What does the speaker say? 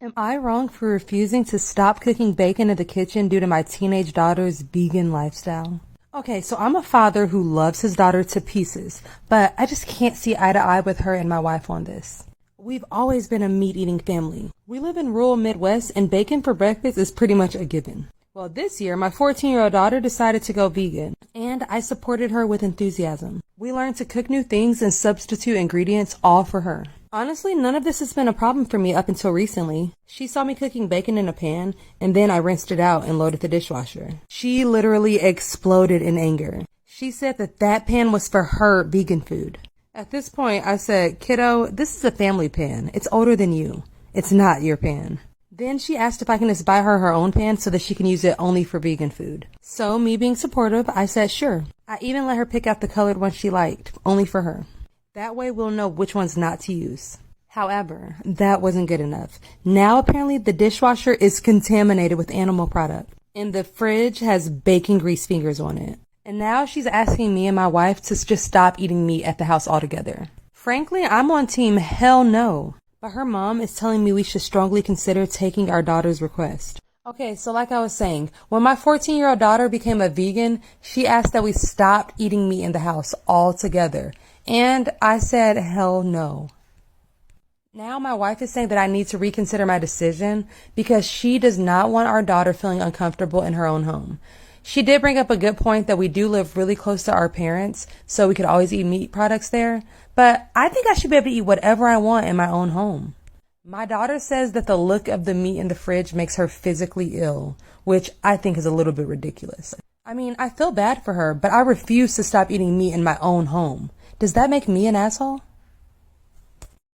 Am I wrong for refusing to stop cooking bacon in the kitchen due to my teenage daughter's vegan lifestyle? Okay, so I'm a father who loves his daughter to pieces, but I just can't see eye to eye with her and my wife on this. We've always been a meat-eating family. We live in rural Midwest, and bacon for breakfast is pretty much a given. Well, this year, my 14-year-old daughter decided to go vegan, and I supported her with enthusiasm. We learned to cook new things and substitute ingredients all for her. Honestly, none of this has been a problem for me up until recently. She saw me cooking bacon in a pan, and then I rinsed it out and loaded the dishwasher. She literally exploded in anger. She said that pan was for her vegan food. At this point, I said, "Kiddo, this is a family pan. It's older than you. It's not your pan." Then she asked if I can just buy her own pan so that she can use it only for vegan food. So, me being supportive, I said sure. I even let her pick out the colored one she liked, only for her. That way we'll know which ones not to use. However, that wasn't good enough. Now apparently the dishwasher is contaminated with animal product, and the fridge has bacon grease fingers on it. And now she's asking me and my wife to just stop eating meat at the house altogether. Frankly, I'm on team hell no. But her mom is telling me we should strongly consider taking our daughter's request. Okay, so like I was saying, when my 14-year-old daughter became a vegan, she asked that we stop eating meat in the house altogether. And I said hell no. Now my wife is saying that I need to reconsider my decision because she does not want our daughter feeling uncomfortable in her own home. She did bring up a good point that we do live really close to our parents, so we could always eat meat products there. But I think I should be able to eat whatever I want in my own home. My daughter says that the look of the meat in the fridge makes her physically ill, which I think is a little bit ridiculous. I mean, I feel bad for her, but I refuse to stop eating meat in my own home. Does that make me an asshole?